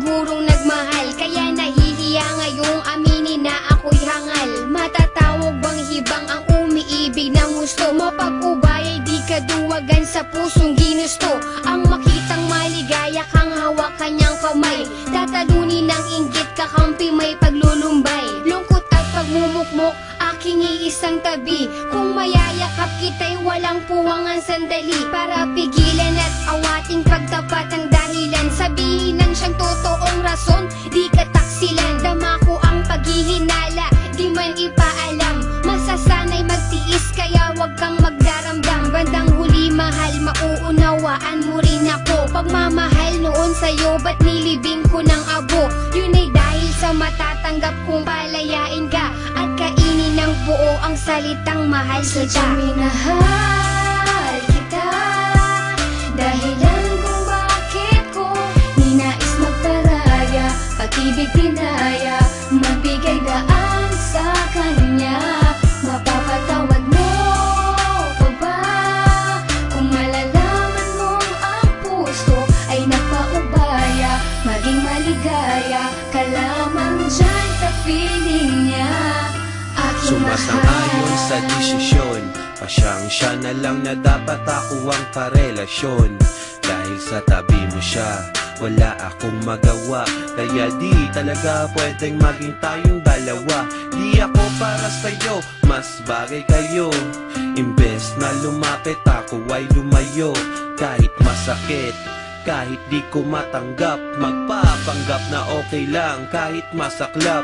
sigurong nagmahal, kaya nahihiya ngayong aminin na ako'y hangal. Matatawag bang hibang ang umiibig ng gusto? Mapag-ubay ay di kaduwagan sa pusong ginusto. Ang makitang maligaya kang hawak kanyang kamay, tatalunin ng inggit kakampi may paglulumbay. Lungkot at pagmumukmok aking iisang tabi, kung mayayakap kita'y walang puwangan sandali, para pigilan at awating pagtapat ang dahilan. Sabihin ng siyang totoong rason, di kataksilan. Dama ko ang paghihinala, di man ipaalam. Masasanay magtiis, kaya wag kang magdaramdam. Bandang huli mahal, mauunawaan mo rin ako. Pagmamahal noon sa'yo, ba't nilibing ko ng abo? Yun ay dahil sa matatanggap kong palayain ka, at kainin ng buo ang salitang mahal kita. Sadyang minahal kita, dahilan kung bakit ko ninais magparaya, pag-ibig tinaya, magbigay daan sa kanya. Mapapatawad mo pa ba kung malalaman mong ang puso ay nagpaubaya? Maging maligaya ka lamang dyan sa feeling niya. Sumasang-ayon sa desisyon, pasyang-siya na lang na dapat ako ang karelasyon. Dahil sa tabi mo siya, wala akong magawa, kaya di talaga pwedeng maging tayong dalawa. Di ako para sa'yo, mas bagay kayo. Imbes na lumapit ako ay lumayo. Kahit masakit, kahit di ko matanggap, magpapanggap na okay lang kahit masaklap.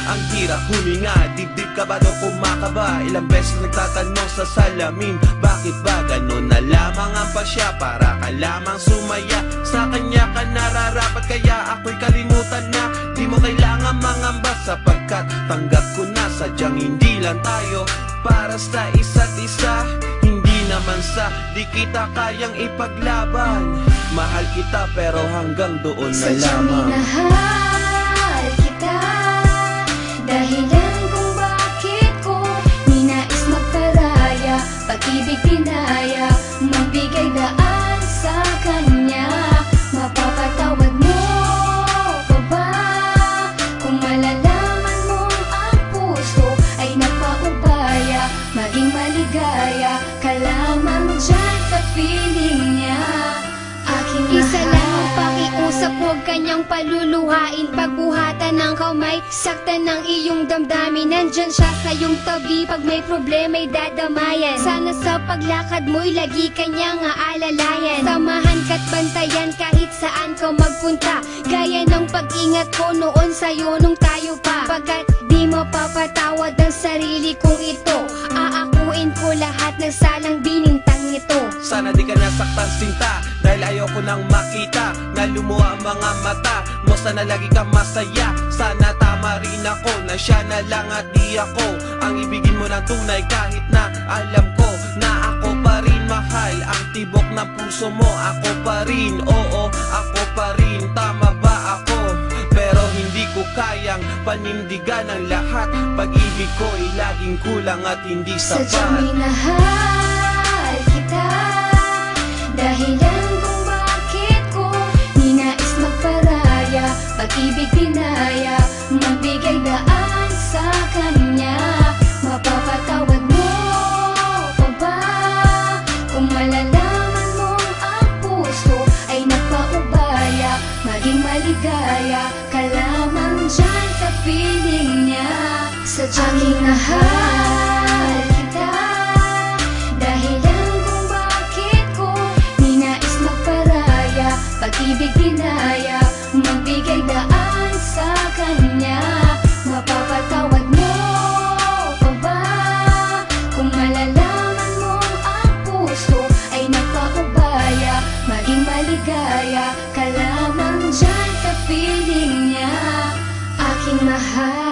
Ang hirap huminga, dibdib kabado kumakaba. Ilang beses nagtatanong sa salamin, bakit ba ganon na lamang ang pasya? Para ka lamang sumaya, sa kanya ka nararapat, kaya ako'y kalimutan na. Di mo kailangan mangamba, sapagkat tanggap ko na sadyang hindi lang tayo para sa isa't isa. Hindi naman sa di kita kayang ipaglaban. Mahal kita pero hanggang doon na lamang. Minahal kita, dahilan kung bakit ko ninais magparaya, pag-ibig tinaya, magbigay daan sa kanya. Mapapatawad mo pa ba kung malalaman mong ang puso ay nagpaubaya? Maging maligaya ka lamang dyan sa feeling niya. Isa lang ang pakiusap, huwag kanyang paluluhain. Pagbuhatan ng kamay, saktan ng iyong damdamin. Nandyan siya sa iyong tabi, pag may problema'y dadamayan. Sana sa paglakad mo'y lagi kanyang aalalayan. Samahan ka't bantayan kahit saan ka magpunta, gaya ng pag-ingat ko noon sa'yo nung tayo pa. Pagkat di mapapatawad ang sarili kong ito, aakuin ko lahat ng salang binintang ito. Sana di ka nasaktan sinta, dahil ayoko nang makita na lumuha ang mga mata mo. Sana lagi ka masaya, sana tama rin ako na siya na lang at di ako ang ibigin mo ng tunay. Kahit na alam ko na ako pa rin mahal, ang tibok ng puso mo ako pa rin. Oo, ako pa rin, tama ba ako? Pero hindi ko kayang panindigan ang lahat. Pag-ibig ko ay laging kulang at hindi sapat. Sadyang minahal kita, dahilan kung bakit ko ninais magparaya, pag-ibig tinaya, magbigay daan sa kanya. Mapapatawad mo pa ba kung malalaman mong ang puso ay nagpaubaya? Maging maligaya ka lamang dyan sa feeling niya. Sadyang minahal kita, dahilan kung bakit ko ninais magparaya, pag-ibig tinaya, magbigay daan sa kanya. Mapapatawad mo pa ba kung malalaman mong ang puso ay nagpaubaya? Maging maligaya ka lamang dyan sa feeling niya. Aking mahal,